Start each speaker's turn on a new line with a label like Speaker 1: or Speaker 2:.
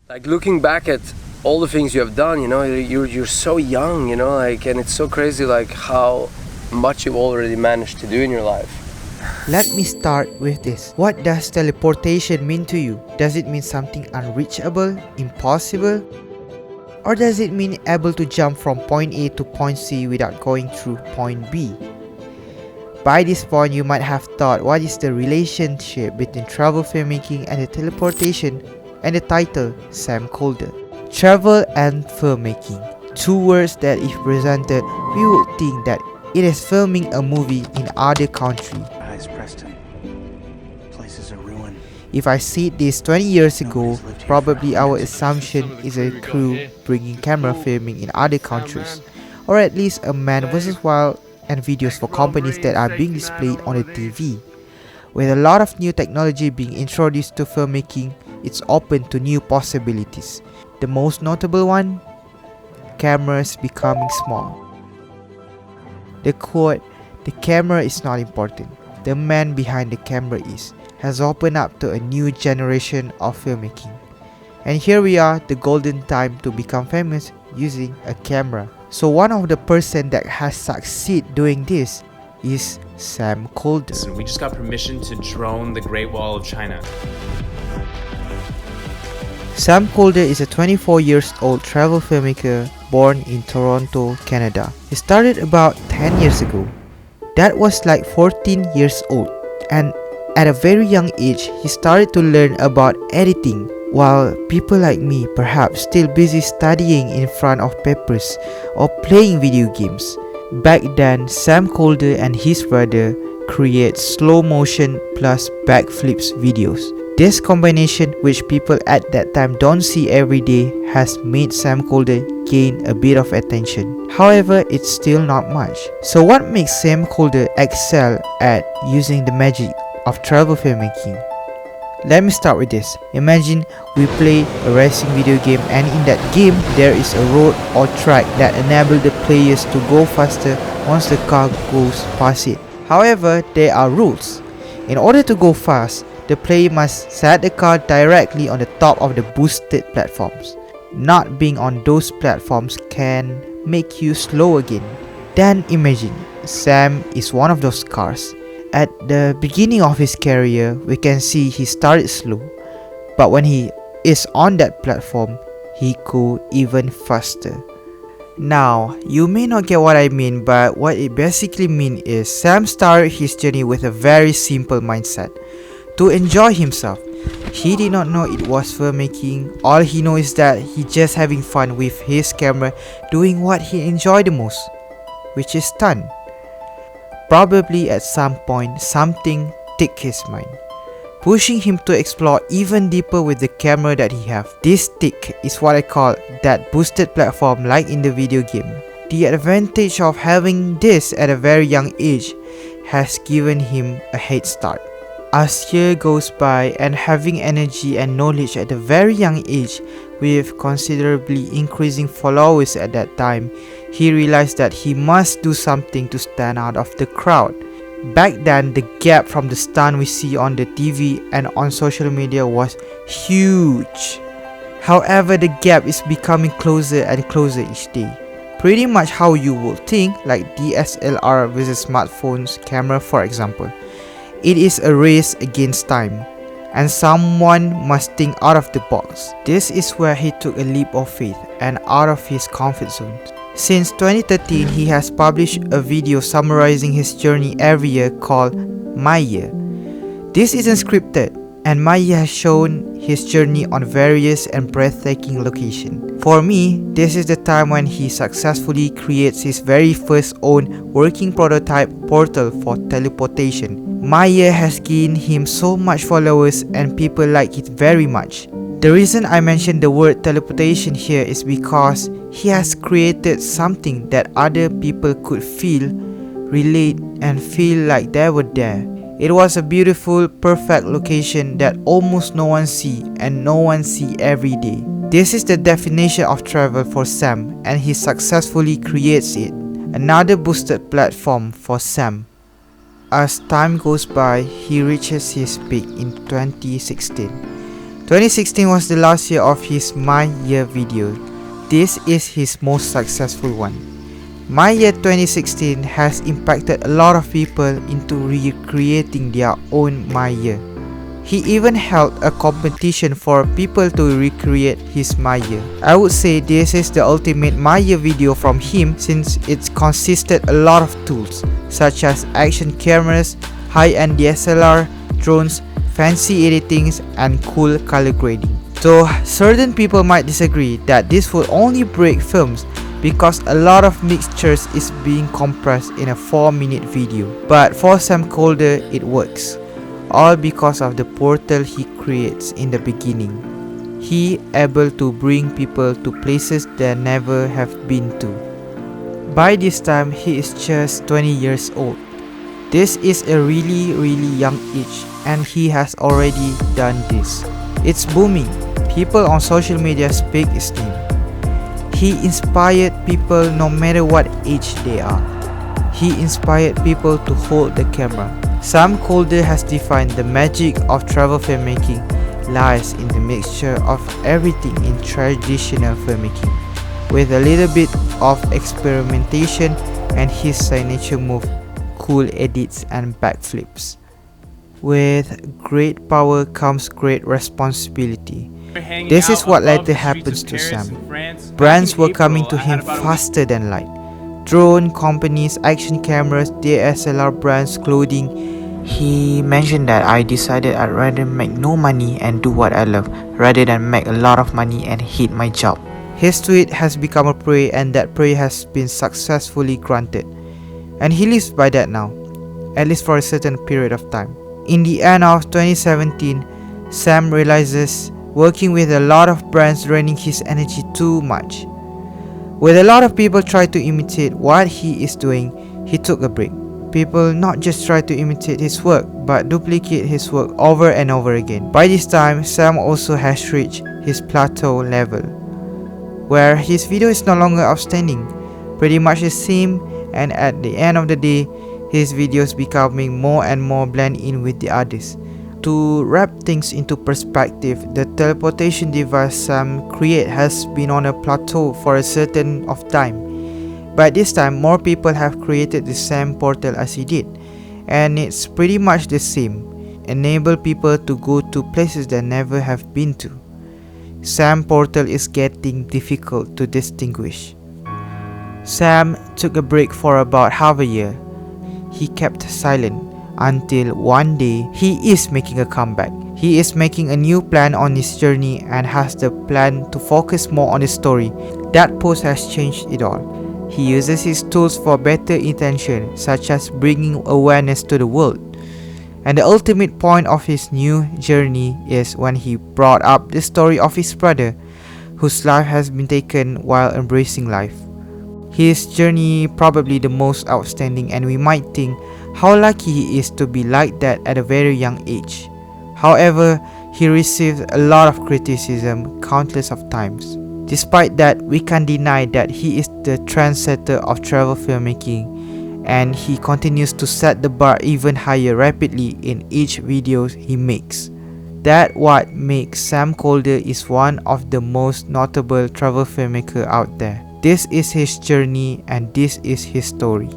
Speaker 1: Like looking back at all the things you have done, you're so young, and it's so crazy like how much you've already managed to do in your life.
Speaker 2: Let me start with this. What does teleportation mean to you? Does it mean something unreachable, impossible? Or does it mean able to jump from point A to point C without going through point B? By this point, you might have thought, what is the relationship between travel filmmaking and the teleportation and the title SamKolder? Travel and filmmaking, two words that if presented, we would think that it is filming a movie in other country.
Speaker 3: Preston. Place is a ruin.
Speaker 2: If I said this 20 years ago, probably our assumption is a crew bringing camera filming in other countries, or at least a man versus wild and videos for companies that are being displayed on the TV. With a lot of new technology being introduced to filmmaking, it's open to new possibilities. The most notable one? Cameras becoming small. The quote, "The camera is not important, the man behind the camera is," has opened up to a new generation of filmmaking. And here we are, the golden time to become famous using a camera. So one of the person that has succeeded doing this is SamKolder.
Speaker 4: We just got permission to drone the Great Wall of China.
Speaker 2: SamKolder is a 24 years old travel filmmaker born in Toronto, Canada. He started about 10 years ago. That was like 14 years old, and at a very young age, he started to learn about editing, while people like me perhaps still busy studying in front of papers or playing video games. Back then, SamKolder and his brother create slow motion plus backflips videos. This combination, which people at that time don't see every day, has made SamKolder gain a bit of attention. However, it's still not much. So what makes SamKolder excel at using the magic of travel filmmaking? Let me start with this. Imagine we play a racing video game, and in that game there is a road or track that enable the players to go faster once the car goes past it. However, there are rules. In order to go fast, the player must set the car directly on the top of the boosted platforms. Not being on those platforms can make you slow again. Then imagine, Sam is one of those cars. At the beginning of his career, we can see he started slow, but when he is on that platform, he go even faster. Now, you may not get what I mean, but what it basically means is Sam started his journey with a very simple mindset: to enjoy himself. He did not know it was filmmaking. All he knows is that he just having fun with his camera, doing what he enjoyed the most, which is stunt. Probably at some point, something ticked his mind, pushing him to explore even deeper with the camera that he have. This tick is what I call that boosted platform like in the video game. The advantage of having this at a very young age has given him a head start. As year goes by and having energy and knowledge at a very young age, with considerably increasing followers at that time, he realized that he must do something to stand out of the crowd. Back then, the gap from the stunt we see on the TV and on social media was huge. However, the gap is becoming closer and closer each day. Pretty much how you would think, like DSLR versus smartphones camera for example. It is a race against time, and someone must think out of the box. This is where he took a leap of faith and out of his comfort zone. Since 2013, he has published a video summarizing his journey every year called My Year. This isn't scripted, and My Year has shown his journey on various and breathtaking locations. For me, this is the time when he successfully creates his very first own working prototype portal for teleportation. My Year has gained him so much followers and people like it very much. The reason I mention the word teleportation here is because he has created something that other people could feel, relate, and feel like they were there. It was a beautiful, perfect location that almost no one see and no one see every day. This is the definition of travel for Sam, and he successfully creates it. Another boosted platform for Sam. As time goes by, he reaches his peak in 2016. 2016 was the last year of his My Year video. This is his most successful one. My Year 2016 has impacted a lot of people into recreating their own My Year. He even held a competition for people to recreate his My Year. I would say this is the ultimate My Year video from him since it consisted a lot of tools such as action cameras, high-end DSLR, drones, fancy editings, and cool color grading. So certain people might disagree that this would only break films because a lot of mixtures is being compressed in a 4-minute video. But for SamKolder it works, all because of the portal he creates in the beginning. He able to bring people to places they never have been to. By this time he is just 20 years old. This is a really young age and he has already done this. It's booming. People on social media speak his name. He inspired people no matter what age they are. He inspired people to hold the camera. SamKolder has defined the magic of travel filmmaking lies in the mixture of everything in traditional filmmaking, with a little bit of experimentation and his signature move, cool edits and backflips. With great power comes great responsibility. This is what later happens to Sam. Brands were coming to him faster than light. Drone companies, action cameras, DSLR brands, clothing. He mentioned that I decided I'd rather make no money and do what I love rather than make a lot of money and hate my job. His tweet has become a prayer and that prayer has been successfully granted. And he lives by that now, at least for a certain period of time. In the end of 2017, Sam realizes working with a lot of brands draining his energy too much. With a lot of people try to imitate what he is doing, he took a break. People not just try to imitate his work, but duplicate his work over and over again. By this time, Sam also has reached his plateau level, where his video is no longer outstanding, pretty much the same, and at the end of the day, his videos becoming more and more blend in with the others. To wrap things into perspective, the teleportation device Sam created has been on a plateau for a certain of time. But this time, more people have created the same portal as he did, and it's pretty much the same. Enable people to go to places they never have been to. Sam portal is getting difficult to distinguish. Sam took a break for about half a year. He kept silent until one day he is making a comeback. He is making a new plan on his journey and has the plan to focus more on the story. That post has changed it all. He uses his tools for better intention, such as bringing awareness to the world. And the ultimate point of his new journey is when he brought up the story of his brother, whose life has been taken while embracing life. His journey probably the most outstanding, and we might think how lucky he is to be like that at a very young age. However, he received a lot of criticism countless of times. Despite that, we can't deny that he is the trendsetter of travel filmmaking, and he continues to set the bar even higher rapidly in each video he makes. That's what makes SamKolder is one of the most notable travel filmmaker out there. This is his journey and this is his story.